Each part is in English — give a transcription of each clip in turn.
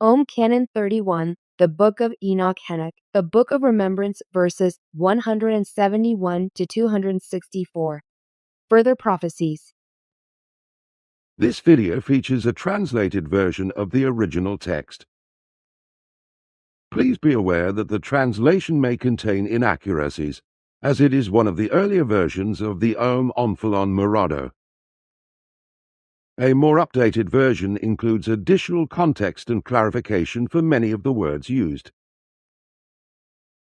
Canon 31, the Book of Enoch Henok, the Book of Remembrance, verses 171 to 264. Further prophecies. This video features a translated version of the original text. Please be aware that the translation may contain inaccuracies, as it is one of the earlier versions of the Omphalon Murado. A more updated version includes additional context and clarification for many of the words used.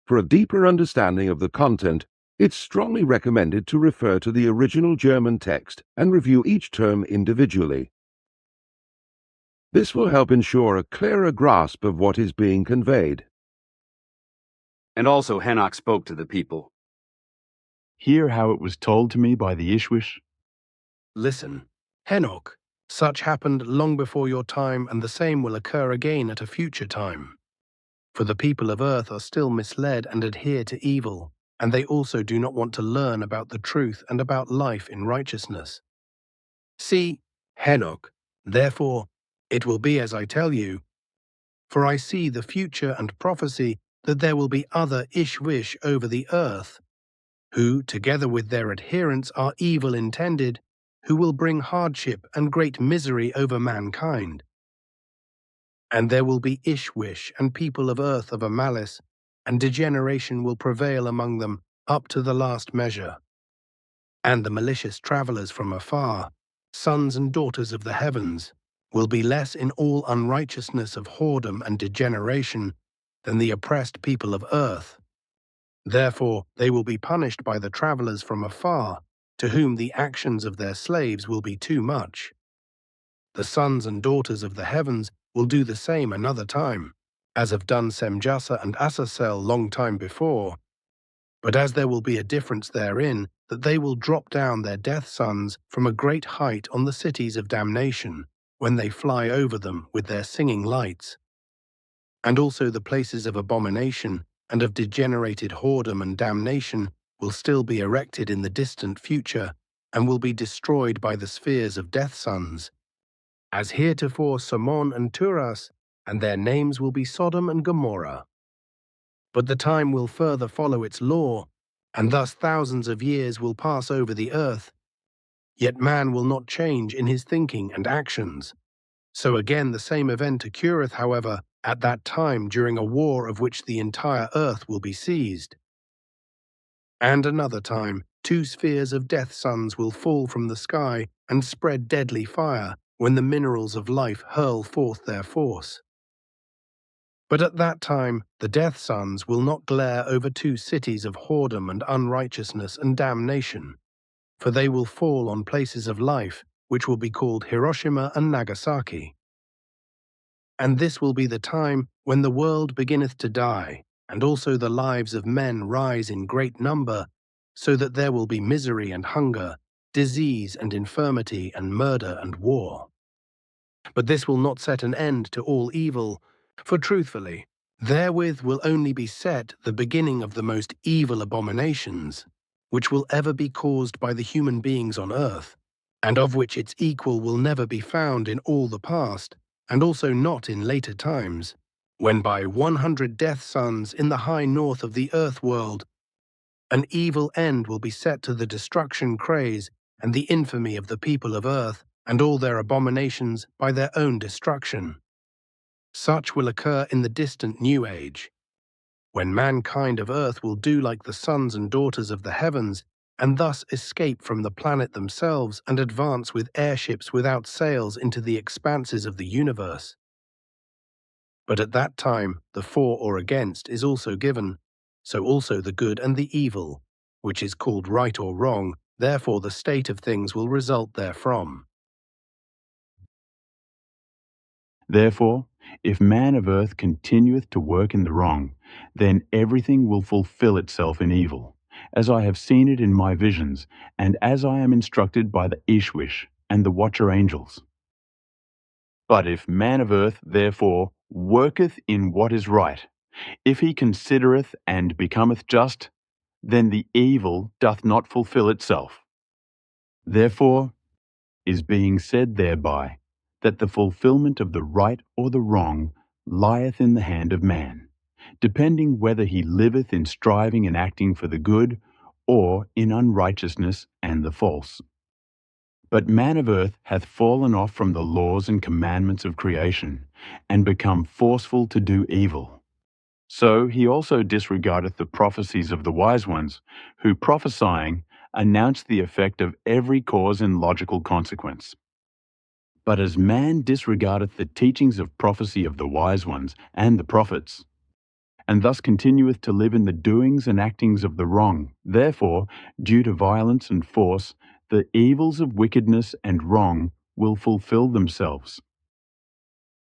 For a deeper understanding of the content, it's strongly recommended to refer to the original German text and review each term individually. This will help ensure a clearer grasp of what is being conveyed. And also Henok spoke to the people. Hear how it was told to me by the Ishwish. Listen, Henok, such happened long before your time, and the same will occur again at a future time. For the people of earth are still misled and adhere to evil, and they also do not want to learn about the truth and about life in righteousness. See, Henok, therefore, it will be as I tell you, for I see the future and prophecy that there will be other Ishwish over the earth, who, together with their adherents, are evil intended, who will bring hardship and great misery over mankind. And there will be Ishwish and people of earth of a malice, and degeneration will prevail among them up to the last measure. And the malicious travelers from afar, sons and daughters of the heavens, will be less in all unrighteousness of whoredom and degeneration than the oppressed people of earth. Therefore they will be punished by the travelers from afar, to whom the actions of their slaves will be too much. The sons and daughters of the heavens will do the same another time, as have done Semjasa and Asasel long time before. But as there will be a difference therein, that they will drop down their death sons from a great height on the cities of damnation, when they fly over them with their singing lights. And also the places of abomination and of degenerated whoredom and damnation will still be erected in the distant future, and will be destroyed by the spheres of death sons, as heretofore Somon and Turas, and their names will be Sodom and Gomorrah. But the time will further follow its law, and thus thousands of years will pass over the earth, yet man will not change in his thinking and actions. So again the same event occurreth, however, at that time during a war of which the entire earth will be seized. And another time, 2 spheres of death sons will fall from the sky and spread deadly fire, when the minerals of life hurl forth their force. But at that time the death sons will not glare over 2 cities of whoredom and unrighteousness and damnation, for they will fall on places of life, which will be called Hiroshima and Nagasaki. And this will be the time when the world beginneth to die, and also the lives of men rise in great number, so that there will be misery and hunger, disease and infirmity and murder and war. But this will not set an end to all evil, for truthfully, therewith will only be set the beginning of the most evil abominations, which will ever be caused by the human beings on earth, and of which its equal will never be found in all the past, and also not in later times, when by 100 death sons in the high north of the earth world, an evil end will be set to the destruction craze and the infamy of the people of earth, and all their abominations by their own destruction. Such will occur in the distant New Age, when mankind of earth will do like the sons and daughters of the heavens, and thus escape from the planet themselves and advance with airships without sails into the expanses of the universe. But at that time the for or against is also given, so also the good and the evil, which is called right or wrong, therefore the state of things will result therefrom. Therefore, if man of earth continueth to work in the wrong, then everything will fulfill itself in evil, as I have seen it in my visions, and as I am instructed by the Ishwish and the watcher angels. But if man of earth, therefore, worketh in what is right, if he considereth and becometh just, then the evil doth not fulfill itself. Therefore is being said thereby, that the fulfillment of the right or the wrong lieth in the hand of man, depending whether he liveth in striving and acting for the good, or in unrighteousness and the false. But man of earth hath fallen off from the laws and commandments of creation, and become forceful to do evil. So he also disregardeth the prophecies of the wise ones, who prophesying announced the effect of every cause in logical consequence. But as man disregardeth the teachings of prophecy of the wise ones and the prophets, and thus continueth to live in the doings and actings of the wrong, therefore, due to violence and force, the evils of wickedness and wrong will fulfill themselves.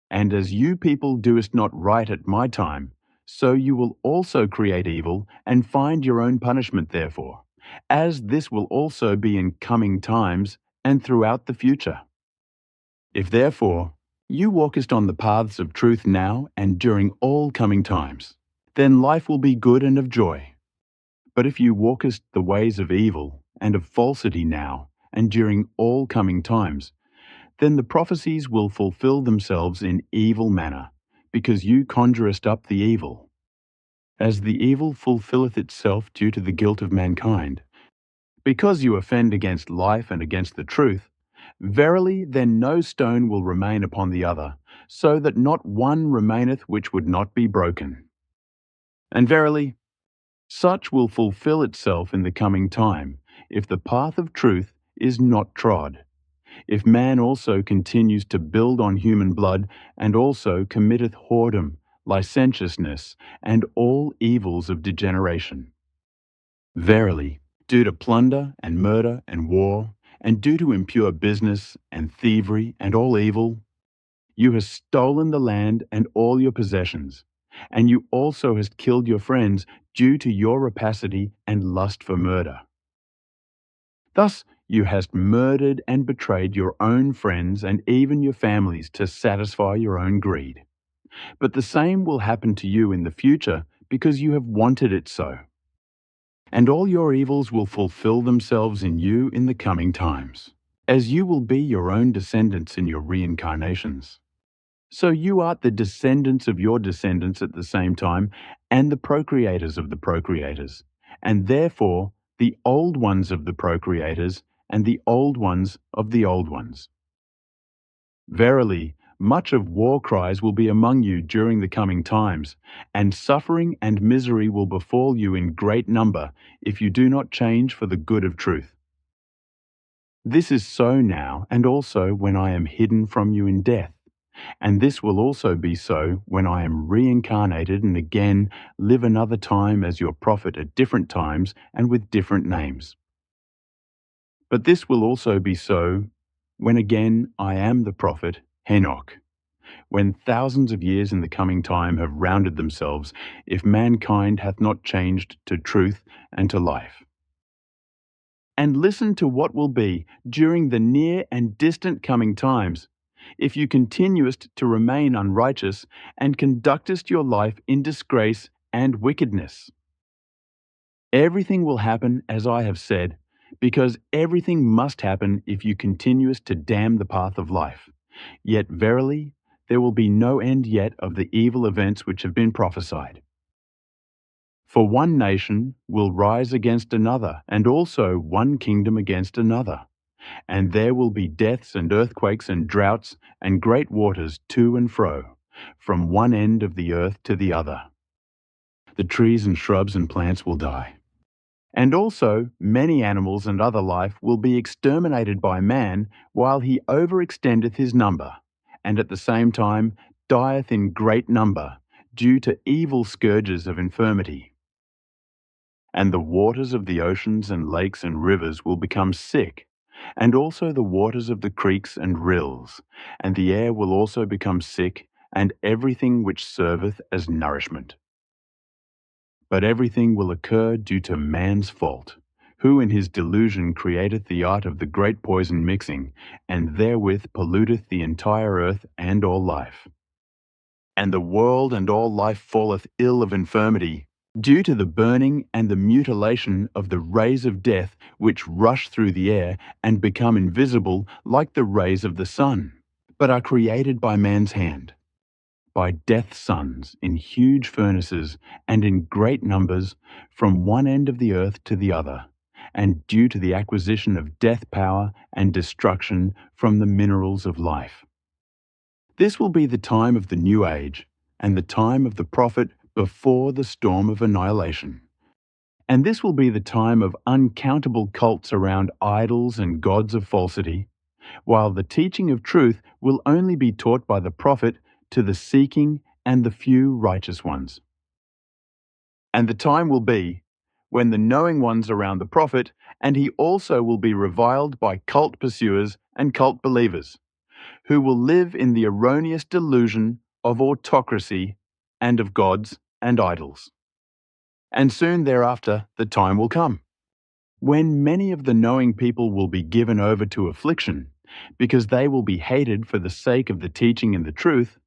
And as you people doest not right at my time, so you will also create evil and find your own punishment therefor, as this will also be in coming times and throughout the future. If therefore you walkest on the paths of truth now and during all coming times, then life will be good and of joy. But if you walkest the ways of evil and of falsity now and during all coming times, then the prophecies will fulfill themselves in evil manner, because you conjurest up the evil. As the evil fulfilleth itself due to the guilt of mankind, because you offend against life and against the truth, verily then no stone will remain upon the other, so that not one remaineth which would not be broken. And verily, such will fulfill itself in the coming time, if the path of truth is not trod. If man also continues to build on human blood, and also committeth whoredom, licentiousness, and all evils of degeneration. Verily, due to plunder and murder and war, and due to impure business and thievery and all evil, you hast stolen the land and all your possessions, and you also hast killed your friends due to your rapacity and lust for murder. Thus you hast murdered and betrayed your own friends and even your families to satisfy your own greed. But the same will happen to you in the future because you have wanted it so. And all your evils will fulfill themselves in you in the coming times, as you will be your own descendants in your reincarnations. So you art the descendants of your descendants at the same time, and the procreators of the procreators, and therefore the old ones of the procreators, and the old ones of the old ones. Verily, much of war cries will be among you during the coming times, and suffering and misery will befall you in great number if you do not change for the good of truth. This is so now, and also when I am hidden from you in death. And this will also be so when I am reincarnated and again live another time as your prophet at different times and with different names. But this will also be so when again I am the prophet Enoch, when thousands of years in the coming time have rounded themselves, if mankind hath not changed to truth and to life. And listen to what will be during the near and distant coming times, if you continuest to remain unrighteous and conductest your life in disgrace and wickedness. Everything will happen as I have said, because everything must happen if you continuest to damn the path of life. Yet verily, there will be no end yet of the evil events which have been prophesied. For one nation will rise against another, and also one kingdom against another. And there will be deaths and earthquakes and droughts and great waters to and fro, from one end of the earth to the other. The trees and shrubs and plants will die. And also many animals and other life will be exterminated by man while he overextendeth his number, and at the same time dieth in great number, due to evil scourges of infirmity. And the waters of the oceans and lakes and rivers will become sick, and also the waters of the creeks and rills, and the air will also become sick, and everything which serveth as nourishment. But everything will occur due to man's fault, who in his delusion createth the art of the great poison mixing, and therewith polluteth the entire earth and all life. And the world and all life falleth ill of infirmity, due to the burning and the mutilation of the rays of death which rush through the air and become invisible like the rays of the sun, but are created by man's hand. by death's sons in huge furnaces and in great numbers from one end of the earth to the other, and due to the acquisition of death power and destruction from the minerals of life. This will be the time of the new age and the time of the prophet before the storm of annihilation. And this will be the time of uncountable cults around idols and gods of falsity, while the teaching of truth will only be taught by the prophet to the seeking and the few righteous ones. And the time will be when the knowing ones around the prophet, and he also will be reviled by cult pursuers and cult believers, who will live in the erroneous delusion of autocracy and of gods and idols. And soon thereafter the time will come when many of the knowing people will be given over to affliction, because they will be hated for the sake of the teaching and the truth.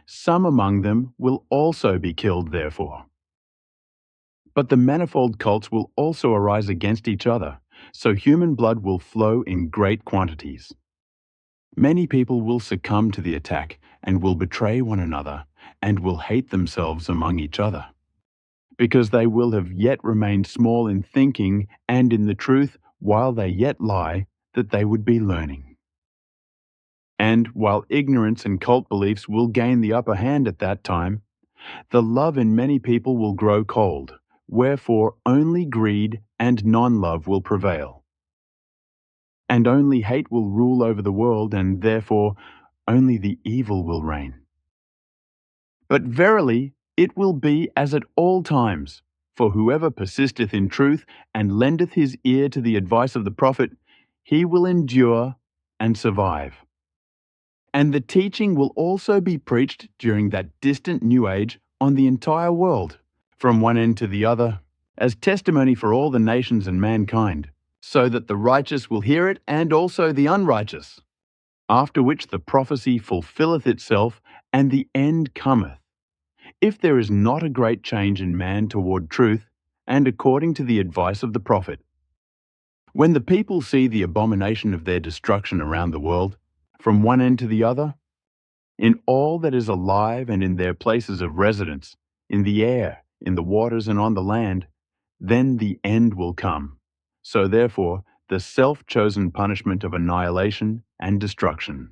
Some among them will also be killed therefore. But the manifold cults will also arise against each other, so human blood will flow in great quantities. Many people will succumb to the attack and will betray one another and will hate themselves among each other, because they will have yet remained small in thinking and in the truth while they yet lie that they would be learning. And while ignorance and cult beliefs will gain the upper hand at that time, the love in many people will grow cold, wherefore only greed and non-love will prevail. And only hate will rule over the world, and therefore only the evil will reign. But verily, it will be as at all times, for whoever persisteth in truth and lendeth his ear to the advice of the prophet, he will endure and survive. And the teaching will also be preached during that distant new age on the entire world, from one end to the other, as testimony for all the nations and mankind, so that the righteous will hear it and also the unrighteous. After which the prophecy fulfilleth itself, and the end cometh, if there is not a great change in man toward truth, and according to the advice of the prophet. When the people see the abomination of their destruction around the world, from one end to the other, in all that is alive and in their places of residence, in the air, in the waters and on the land, then the end will come. So therefore, the self-chosen punishment of annihilation and destruction.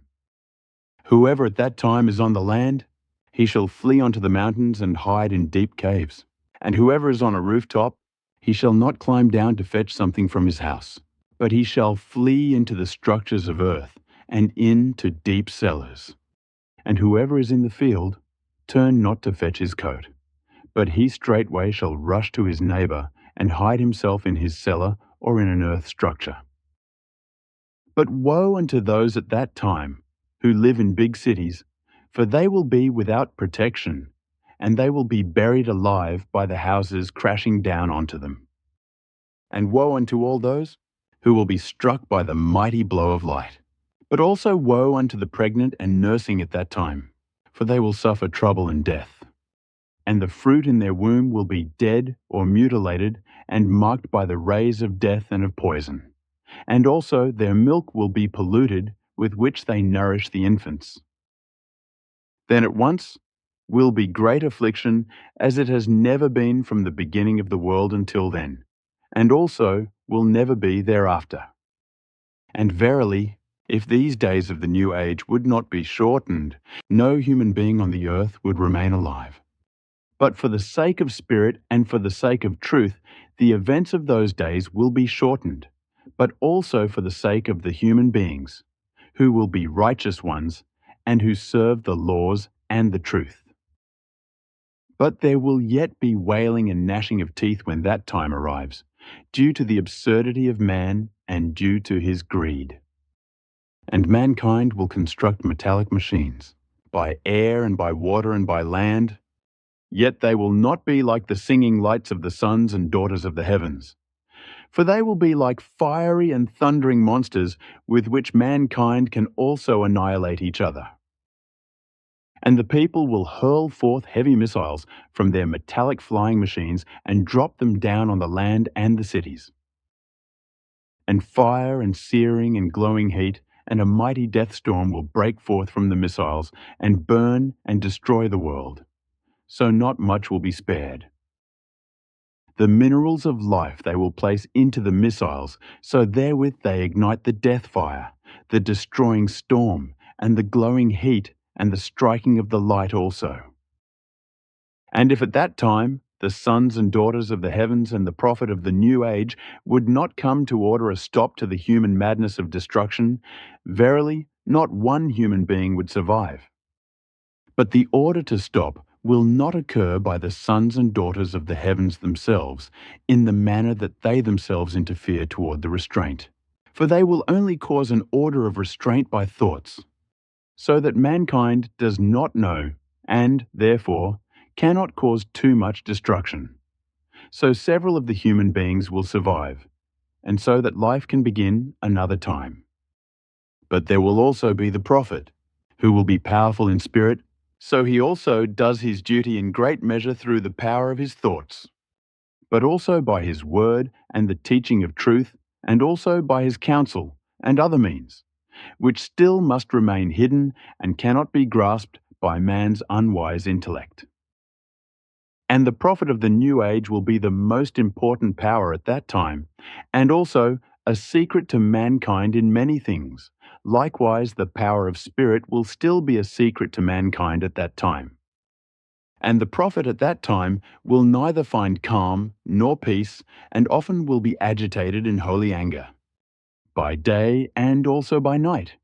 Whoever at that time is on the land, he shall flee unto the mountains and hide in deep caves. And whoever is on a rooftop, he shall not climb down to fetch something from his house, but he shall flee into the structures of earth and into deep cellars. And whoever is in the field, turn not to fetch his coat, but he straightway shall rush to his neighbor and hide himself in his cellar or in an earth structure. But woe unto those at that time who live in big cities, for they will be without protection, and they will be buried alive by the houses crashing down onto them. And woe unto all those who will be struck by the mighty blow of light. But also woe unto the pregnant and nursing at that time, for they will suffer trouble and death. And the fruit in their womb will be dead or mutilated and marked by the rays of death and of poison. And also their milk will be polluted with which they nourish the infants. Then at once will be great affliction, as it has never been from the beginning of the world until then, and also will never be thereafter. And verily, if these days of the new age would not be shortened, no human being on the earth would remain alive. But for the sake of spirit and for the sake of truth, the events of those days will be shortened, but also for the sake of the human beings, who will be righteous ones and who serve the laws and the truth. But there will yet be wailing and gnashing of teeth when that time arrives, due to the absurdity of man and due to his greed. And mankind will construct metallic machines, by air and by water and by land, yet they will not be like the singing lights of the sons and daughters of the heavens. For they will be like fiery and thundering monsters with which mankind can also annihilate each other. And the people will hurl forth heavy missiles from their metallic flying machines and drop them down on the land and the cities. And fire and searing and glowing heat and a mighty death storm will break forth from the missiles and burn and destroy the world. So not much will be spared. The minerals of life they will place into the missiles, so therewith they ignite the death fire, the destroying storm, and the glowing heat, and the striking of the light also. And if at that time the sons and daughters of the heavens and the prophet of the new age would not come to order a stop to the human madness of destruction, verily not one human being would survive. But the order to stop will not occur by the sons and daughters of the heavens themselves, in the manner that they themselves interfere toward the restraint. For they will only cause an order of restraint by thoughts, so that mankind does not know, and, therefore, cannot cause too much destruction. So several of the human beings will survive, and so that life can begin another time. But there will also be the prophet, who will be powerful in spirit, so he also does his duty in great measure through the power of his thoughts, but also by his word and the teaching of truth, and also by his counsel and other means, which still must remain hidden and cannot be grasped by man's unwise intellect. And the prophet of the new age will be the most important power at that time, and also a secret to mankind in many things. Likewise, the power of spirit will still be a secret to mankind at that time. And the prophet at that time will neither find calm nor peace, and often will be agitated in holy anger, by day and also by night,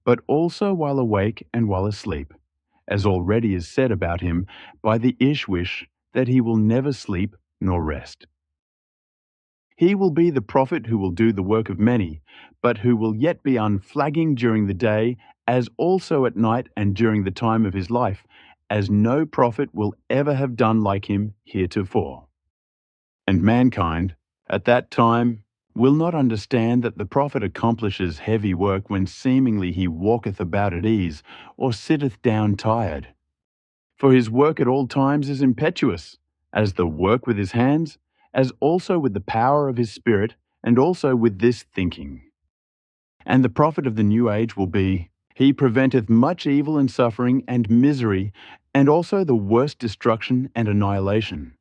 but also while awake and while asleep, as already is said about him by the Ishwish, that he will never sleep nor rest. He will be the prophet who will do the work of many, but who will yet be unflagging during the day, as also at night and during the time of his life, as no prophet will ever have done like him heretofore. And mankind, at that time, will not understand that the prophet accomplishes heavy work when seemingly he walketh about at ease, or sitteth down tired. For his work at all times is impetuous, as the work with his hands, as also with the power of his spirit, and also with this thinking. And the prophet of the new age will be, he preventeth much evil and suffering and misery, and also the worst destruction and annihilation,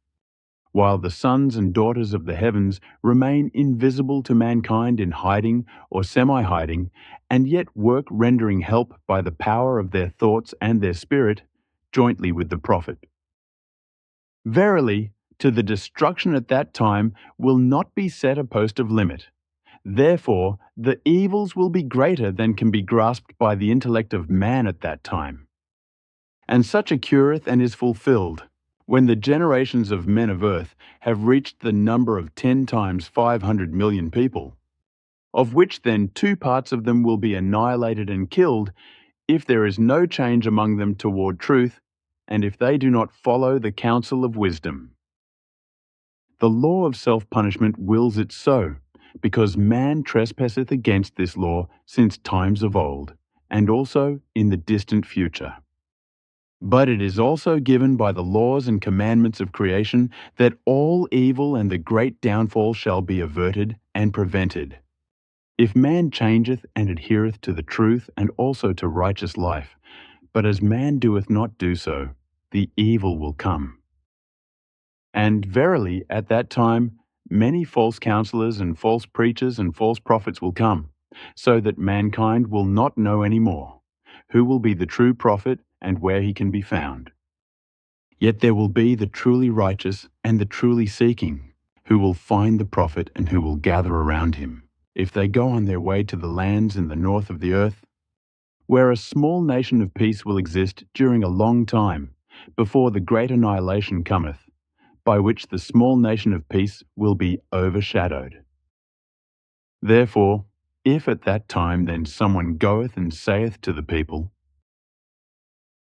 while the sons and daughters of the heavens remain invisible to mankind in hiding or semi-hiding, and yet work rendering help by the power of their thoughts and their spirit, jointly with the prophet. Verily, to the destruction at that time will not be set a post of limit. Therefore, the evils will be greater than can be grasped by the intellect of man at that time. And such occurreth and is fulfilled, when the generations of men of earth have reached the number of 10 times 500 million people, of which then 2 parts of them will be annihilated and killed, if there is no change among them toward truth, and if they do not follow the counsel of wisdom. The law of self-punishment wills it so, because man trespasseth against this law since times of old, and also in the distant future. But it is also given by the laws and commandments of creation that all evil and the great downfall shall be averted and prevented. If man changeth and adhereth to the truth and also to righteous life, but as man doeth not do so, the evil will come. And verily, at that time, many false counselors and false preachers and false prophets will come, so that mankind will not know any more, who will be the true prophet and where he can be found. Yet there will be the truly righteous and the truly seeking, who will find the prophet and who will gather around him, if they go on their way to the lands in the north of the earth, where a small nation of peace will exist during a long time, before the great annihilation cometh, by which the small nation of peace will be overshadowed. Therefore, if at that time then someone goeth and saith to the people,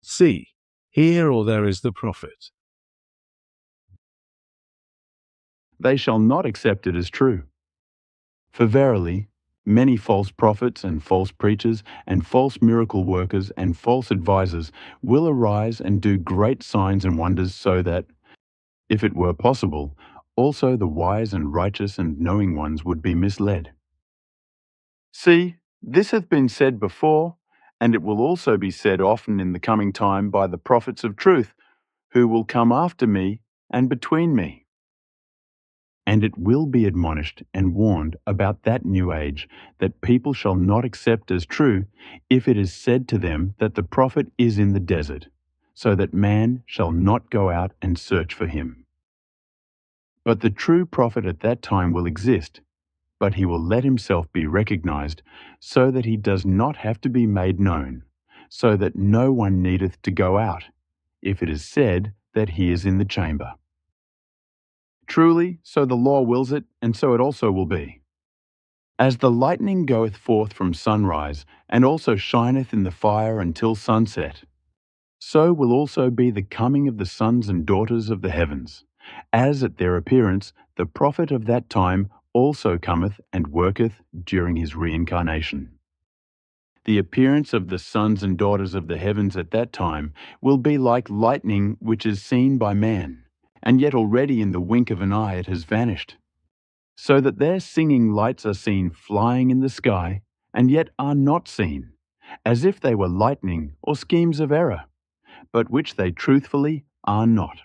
See, here or there is the prophet, they shall not accept it as true. For verily, many false prophets and false preachers and false miracle workers and false advisers will arise and do great signs and wonders, so that, if it were possible, also the wise and righteous and knowing ones would be misled. See, This hath been said before, and it will also be said often in the coming time by the prophets of truth, who will come after me and between me. And it will be admonished and warned about that new age, that people shall not accept as true, if it is said to them that the prophet is in the desert, so that man shall not go out and search for him. But the true prophet at that time will exist, but he will let himself be recognized, so that he does not have to be made known, so that no one needeth to go out, if it is said that he is in the chamber. Truly, so the law wills it, and so it also will be. As the lightning goeth forth from sunrise, and also shineth in the fire until sunset, so will also be the coming of the sons and daughters of the heavens. As at their appearance, the prophet of that time also cometh and worketh during his reincarnation. The appearance of the sons and daughters of the heavens at that time will be like lightning which is seen by man, and yet already in the wink of an eye it has vanished. So that their singing lights are seen flying in the sky, and yet are not seen, as if they were lightning or schemes of error, but which they truthfully are not.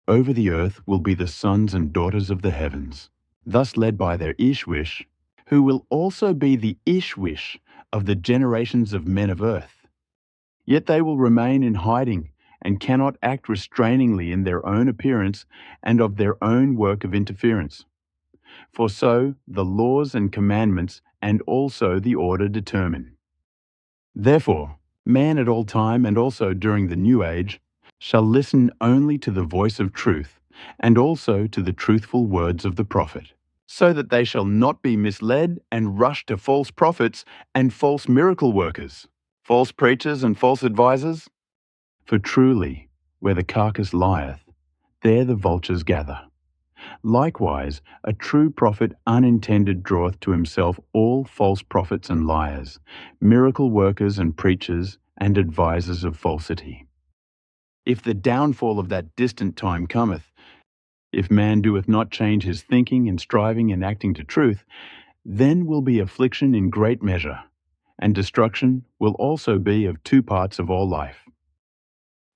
Over the earth will be the sons and daughters of the heavens, thus led by their Ishwish, who will also be the Ishwish of the generations of men of earth. Yet they will remain in hiding, and cannot act restrainingly in their own appearance and of their own work of interference. For so the laws and commandments and also the order determine. Therefore, man at all time and also during the new age shall listen only to the voice of truth, and also to the truthful words of the prophet, so that they shall not be misled and rush to false prophets and false miracle workers, false preachers and false advisers. For truly, where the carcass lieth, there the vultures gather. Likewise, a true prophet unintended draweth to himself all false prophets and liars, miracle workers and preachers and advisers of falsity. If the downfall of that distant time cometh, if man doeth not change his thinking and striving and acting to truth, then will be affliction in great measure, and destruction will also be of two parts of all life.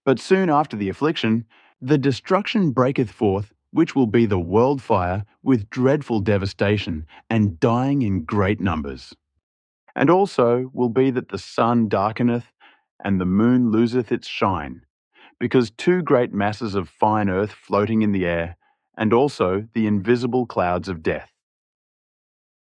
But soon after the affliction, the destruction breaketh forth, which will be the world fire with dreadful devastation, and dying in great numbers. And also will be that the sun darkeneth, and the moon loseth its shine, because two great masses of fine earth floating in the air, and also the invisible clouds of death.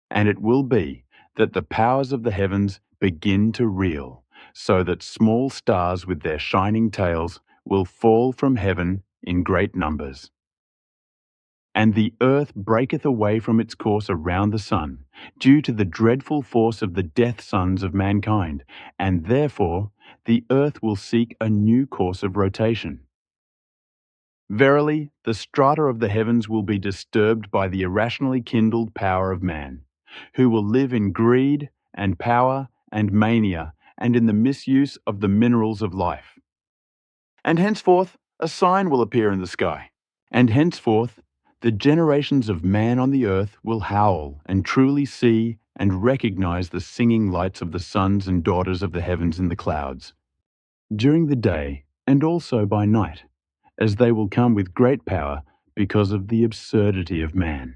And it will be that the powers of the heavens begin to reel, so that small stars with their shining tails will fall from heaven in great numbers. And the earth breaketh away from its course around the sun, due to the dreadful force of the death sons of mankind, and therefore the earth will seek a new course of rotation. Verily, the strata of the heavens will be disturbed by the irrationally kindled power of man, who will live in greed and power and mania, and in the misuse of the minerals of life. And henceforth a sign will appear in the sky, and henceforth the generations of man on the earth will howl and truly see and recognize the singing lights of the sons and daughters of the heavens in the clouds, during the day and also by night, as they will come with great power because of the absurdity of man.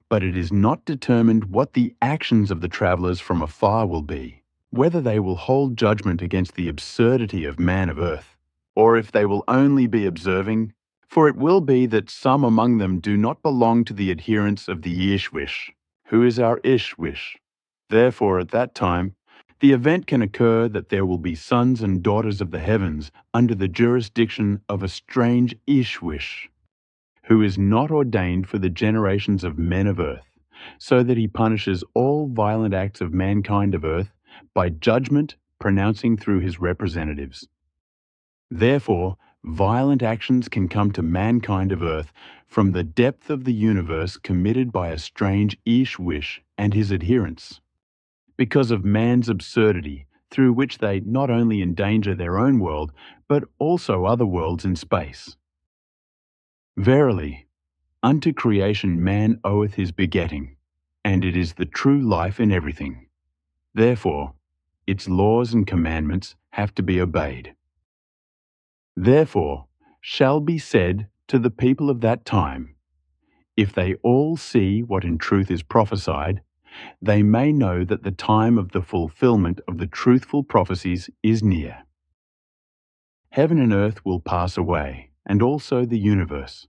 But it is not determined what the actions of the travellers from afar will be, whether they will hold judgment against the absurdity of man of earth, or if they will only be observing, for it will be that some among them do not belong to the adherents of the Ishwish, who is our Ishwish. Therefore at that time, the event can occur that there will be sons and daughters of the heavens under the jurisdiction of a strange Ishwish, who is not ordained for the generations of men of earth, so that he punishes all violent acts of mankind of earth by judgment pronouncing through his representatives. Therefore, violent actions can come to mankind of earth from the depth of the universe committed by a strange Ishwish and his adherents, because of man's absurdity, through which they not only endanger their own world, but also other worlds in space. Verily, unto creation man oweth his begetting, and it is the true life in everything. Therefore, its laws and commandments have to be obeyed. Therefore, shall be said to the people of that time, if they all see what in truth is prophesied, they may know that the time of the fulfillment of the truthful prophecies is near. Heaven and earth will pass away, and also the universe.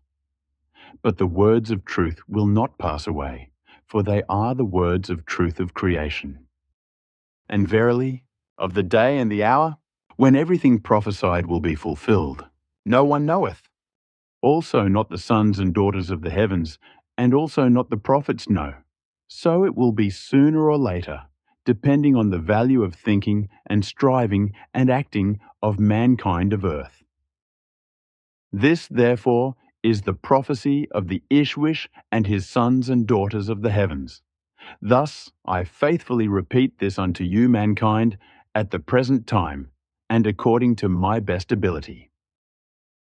But the words of truth will not pass away, for they are the words of truth of creation. And verily, of the day and the hour, when everything prophesied will be fulfilled, no one knoweth. Also not the sons and daughters of the heavens, and also not the prophets know. So it will be sooner or later, depending on the value of thinking and striving and acting of mankind of earth. This, therefore, is the prophecy of the Ishwish and his sons and daughters of the heavens. Thus I faithfully repeat this unto you, mankind, at the present time, and according to my best ability.